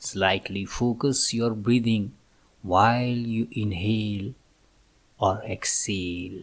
Slightly focus your breathing while you inhale or exhale.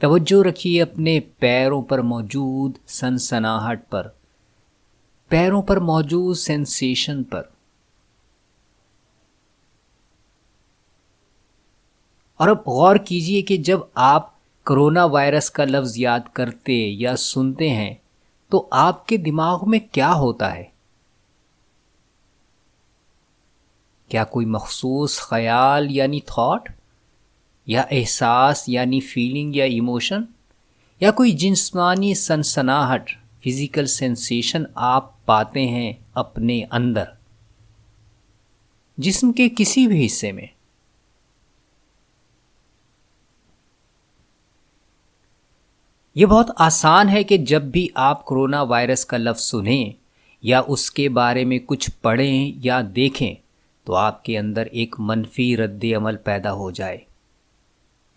توجہ رکھیے اپنے پیروں پر موجود سنسناہٹ پر، پیروں پر موجود سینسیشن پر، اور اب غور کیجئے کہ جب آپ کرونا وائرس کا لفظ یاد کرتے یا سنتے ہیں تو آپ کے دماغ میں کیا ہوتا ہے؟ کیا کوئی مخصوص خیال یعنی تھاٹ، یا احساس یعنی فیلنگ یا ایموشن، یا کوئی جسمانی سنسناہٹ فزیکل سینسیشن آپ پاتے ہیں اپنے اندر، جسم کے کسی بھی حصے میں؟ یہ بہت آسان ہے کہ جب بھی آپ کرونا وائرس کا لفظ سنیں یا اس کے بارے میں کچھ پڑھیں یا دیکھیں تو آپ کے اندر ایک منفی رد عمل پیدا ہو جائے،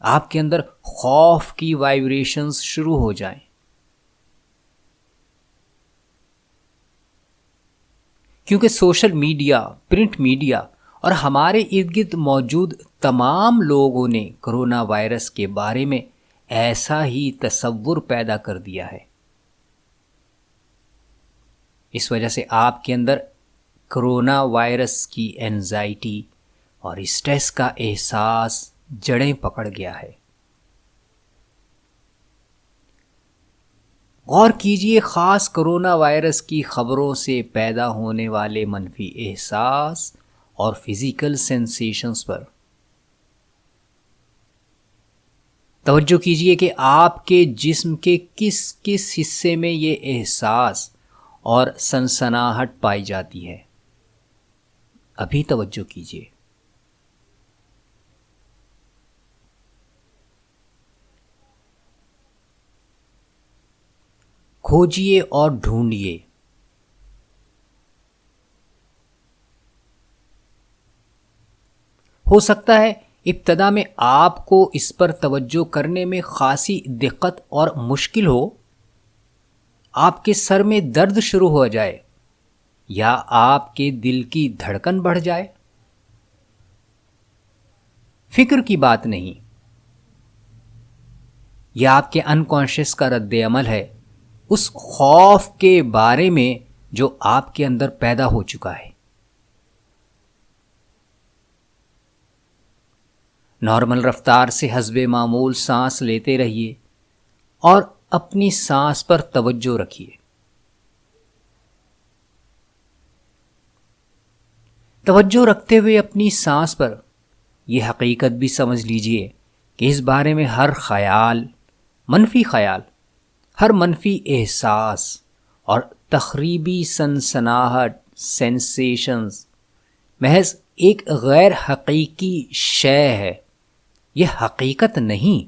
آپ کے اندر خوف کی وائبریشنز شروع ہو جائیں۔ کیونکہ سوشل میڈیا، پرنٹ میڈیا اور ہمارے ارد گرد موجود تمام لوگوں نے کرونا وائرس کے بارے میں ایسا ہی تصور پیدا کر دیا ہے۔ اس وجہ سے آپ کے اندر کرونا وائرس کی اینزائٹی اور اسٹریس کا احساس جڑیں پکڑ گیا ہے۔ غور کیجئے خاص کرونا وائرس کی خبروں سے پیدا ہونے والے منفی احساس اور فزیکل سینسیشنز پر۔ توجہ کیجئے کہ آپ کے جسم کے کس کس حصے میں یہ احساس اور سنسناہٹ پائی جاتی ہے۔ ابھی توجہ کیجئے۔ کھوجئے اور ڈھونڈیے۔ ہو سکتا ہے ابتدا میں آپ کو اس پر توجہ کرنے میں خاصی دقت اور مشکل ہو، آپ کے سر میں درد شروع ہو جائے یا آپ کے دل کی دھڑکن بڑھ جائے۔ فکر کی بات نہیں، یہ آپ کے انکانشیس کا رد عمل ہے اس خوف کے بارے میں جو آپ کے اندر پیدا ہو چکا ہے۔ نارمل رفتار سے حسب معمول سانس لیتے رہیے اور اپنی سانس پر توجہ رکھیے۔ توجہ رکھتے ہوئے اپنی سانس پر یہ حقیقت بھی سمجھ لیجئے کہ اس بارے میں ہر خیال، منفی خیال، ہر منفی احساس اور تخریبی سنسناہٹ سینسیشنز محض ایک غیر حقیقی شے ہے، یہ حقیقت نہیں۔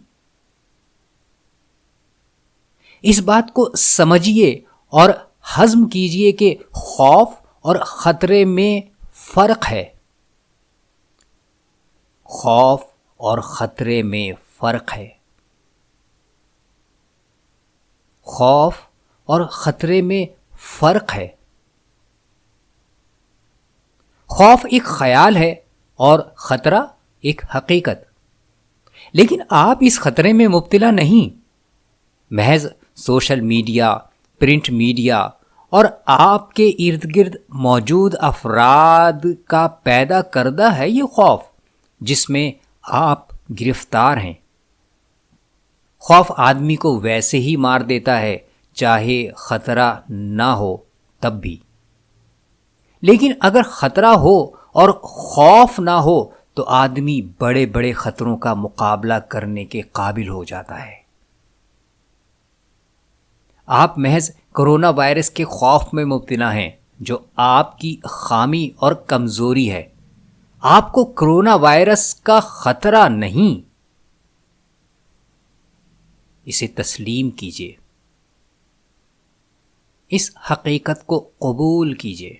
اس بات کو سمجھیے اور ہضم کیجئے کہ خوف اور خطرے میں فرق ہے۔ خوف اور خطرے میں فرق ہے۔ خوف اور خطرے میں فرق ہے۔ خوف ایک خیال ہے اور خطرہ ایک حقیقت، لیکن آپ اس خطرے میں مبتلا نہیں، محض سوشل میڈیا، پرنٹ میڈیا اور آپ کے ارد گرد موجود افراد کا پیدا کردہ ہے یہ خوف جس میں آپ گرفتار ہیں۔ خوف آدمی کو ویسے ہی مار دیتا ہے چاہے خطرہ نہ ہو تب بھی، لیکن اگر خطرہ ہو اور خوف نہ ہو تو آدمی بڑے بڑے خطروں کا مقابلہ کرنے کے قابل ہو جاتا ہے۔ آپ محض کرونا وائرس کے خوف میں مبتلا ہیں جو آپ کی خامی اور کمزوری ہے۔ آپ کو کرونا وائرس کا خطرہ نہیں، اسے تسلیم کیجیے، اس حقیقت کو قبول کیجیے،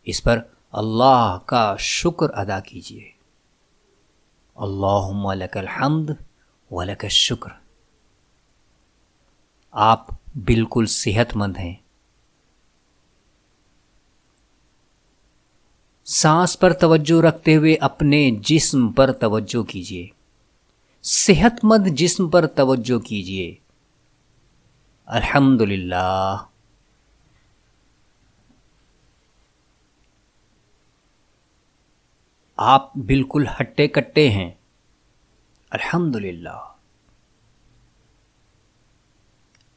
اس پر اللہ کا شکر ادا کیجیے۔ اللہم لک الحمد ولک الشکر۔ آپ بالکل صحت مند ہیں۔ سانس پر توجہ رکھتے ہوئے اپنے جسم پر توجہ کیجیے۔ صحت مند جسم پر توجہ کیجیے۔ الحمدللہ۔ آپ بالکل ہٹے کٹے ہیں۔ الحمدللہ۔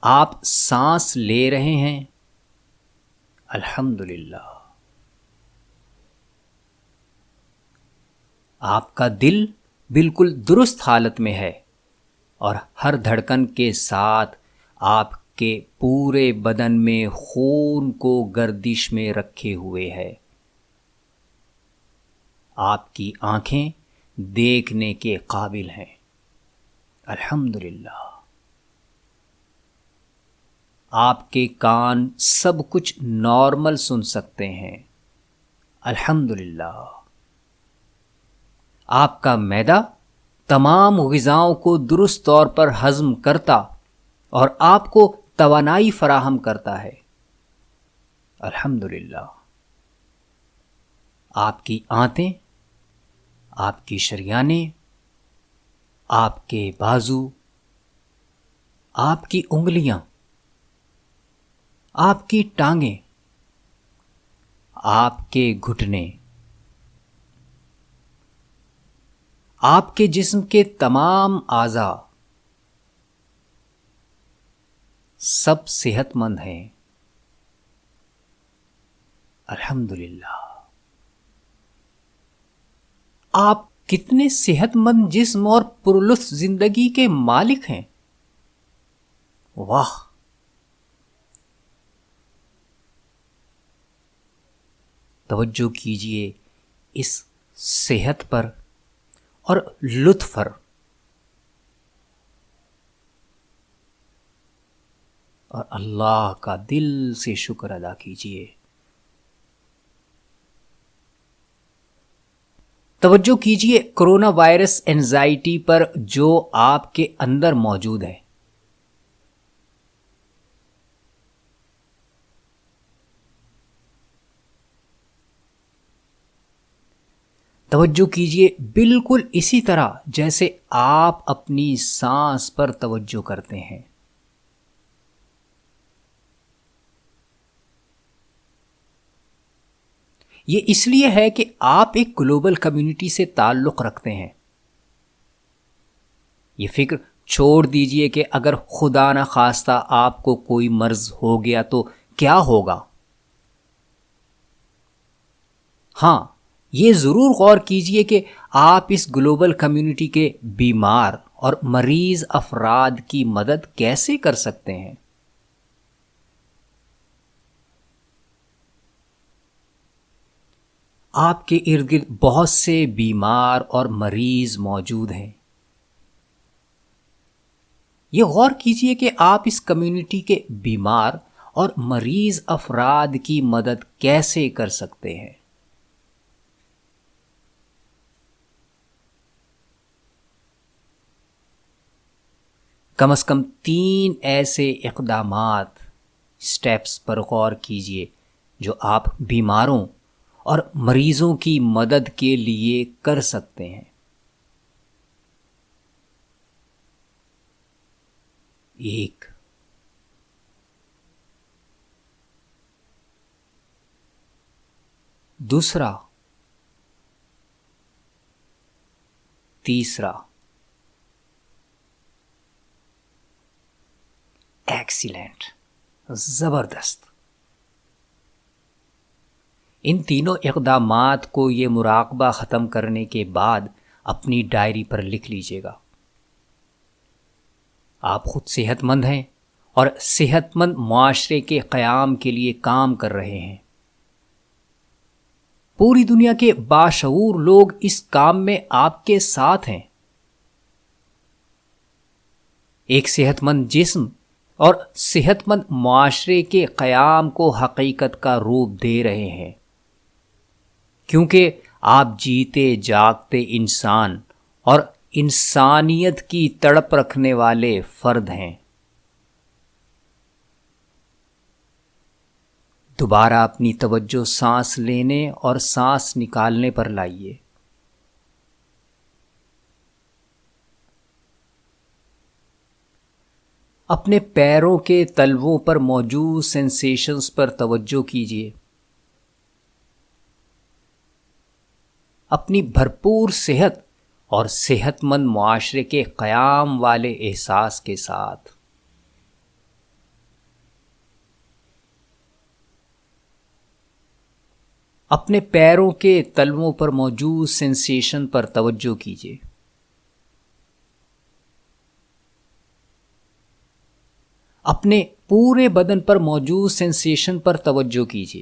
آپ سانس لے رہے ہیں۔ الحمدللہ۔ آپ کا دل بالکل درست حالت میں ہے اور ہر دھڑکن کے ساتھ آپ کے پورے بدن میں خون کو گردش میں رکھے ہوئے ہے۔ آپ کی آنکھیں دیکھنے کے قابل ہیں۔ الحمدللہ۔ آپ کے کان سب کچھ نارمل سن سکتے ہیں۔ الحمدللہ۔ آپ کا معدہ تمام غذاؤں کو درست طور پر ہضم کرتا اور آپ کو توانائی فراہم کرتا ہے۔ الحمدللہ۔ آپ کی آنتیں، آپ کی شریانیں، آپ کے بازو، آپ کی انگلیاں، آپ کی ٹانگیں، آپ کے گھٹنے، آپ کے جسم کے تمام اعضاء سب صحت مند ہیں۔ الحمدللہ۔ آپ کتنے صحت مند جسم اور پرلطف زندگی کے مالک ہیں۔ واہ۔ توجہ کیجئے اس صحت پر اور لطف پر۔ اور اللہ کا دل سے شکر ادا کیجئے۔ توجہ کیجئے کرونا وائرس اینزائٹی پر جو آپ کے اندر موجود ہے۔ توجہ کیجئے بالکل اسی طرح جیسے آپ اپنی سانس پر توجہ کرتے ہیں۔ یہ اس لیے ہے کہ آپ ایک گلوبل کمیونٹی سے تعلق رکھتے ہیں۔ یہ فکر چھوڑ دیجئے کہ اگر خدا نہ خواستہ آپ کو کوئی مرض ہو گیا تو کیا ہوگا۔ ہاں، یہ ضرور غور کیجئے کہ آپ اس گلوبل کمیونٹی کے بیمار اور مریض افراد کی مدد کیسے کر سکتے ہیں۔ آپ کے ارد گرد بہت سے بیمار اور مریض موجود ہیں۔ یہ غور کیجئے کہ آپ اس کمیونٹی کے بیمار اور مریض افراد کی مدد کیسے کر سکتے ہیں۔ کم از کم 3 ایسے اقدامات، سٹیپس پر غور کیجئے جو آپ بیماروں اور مریضوں کی مدد کے لیے کر سکتے ہیں۔ 1، دوسرا، تیسرا، ایکسیلنٹ، زبردست۔ ان تینوں اقدامات کو یہ مراقبہ ختم کرنے کے بعد اپنی ڈائری پر لکھ لیجئے گا۔ آپ خود صحت مند ہیں اور صحت مند معاشرے کے قیام کے لیے کام کر رہے ہیں۔ پوری دنیا کے باشعور لوگ اس کام میں آپ کے ساتھ ہیں۔ ایک صحت مند جسم اور صحت مند معاشرے کے قیام کو حقیقت کا روپ دے رہے ہیں، کیونکہ آپ جیتے جاگتے انسان اور انسانیت کی تڑپ رکھنے والے فرد ہیں۔ دوبارہ اپنی توجہ سانس لینے اور سانس نکالنے پر لائیے۔ اپنے پیروں کے تلووں پر موجود سینسیشنز پر توجہ کیجیے. اپنی بھرپور صحت اور صحت مند معاشرے کے قیام والے احساس کے ساتھ. اپنے پیروں کے تلووں پر موجود سینسیشن پر توجہ کیجیے. اپنے پورے بدن پر موجود سینسیشن پر توجہ کیجیے.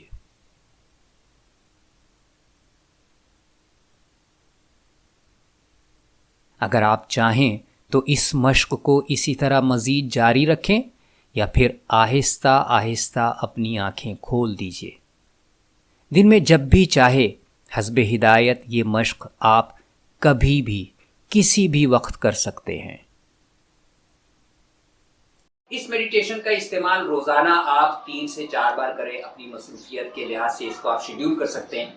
اگر آپ چاہیں تو اس مشق کو اسی طرح مزید جاری رکھیں یا پھر آہستہ آہستہ اپنی آنکھیں کھول دیجیے. دن میں جب بھی چاہے حسب ہدایت یہ مشق آپ کبھی بھی کسی بھی وقت کر سکتے ہیں. اس میڈیٹیشن کا استعمال روزانہ آپ 3 سے 4 بار کریں. اپنی مصروفیت کے لحاظ سے اس کو آپ شیڈیول کر سکتے ہیں.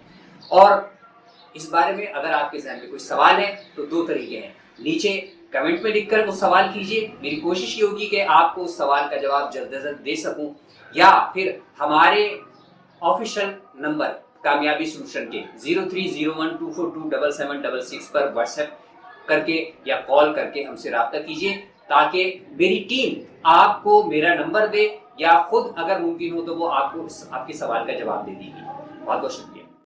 اور اس بارے میں اگر آپ کے ذہن میں کوئی سوال ہے تو 2 طریقے ہیں. نیچے کمنٹ میں لکھ کر وہ سوال کیجیے. میری کوشش یہ ہوگی کہ آپ کو اس سوال کا جواب جلد از جلد دے سکوں، یا پھر ہمارے آفیشیل نمبر کامیابی سولوشن کے 030124277766 پر واٹس ایپ کر کے یا کال کر کے ہم سے رابطہ کیجیے، تاکہ میری ٹیم آپ کو میرا نمبر دے، یا خود اگر ممکن ہو تو وہ آپ کو آپ کے سوال کا جواب دے دی گی. بہت بہت شکریہ.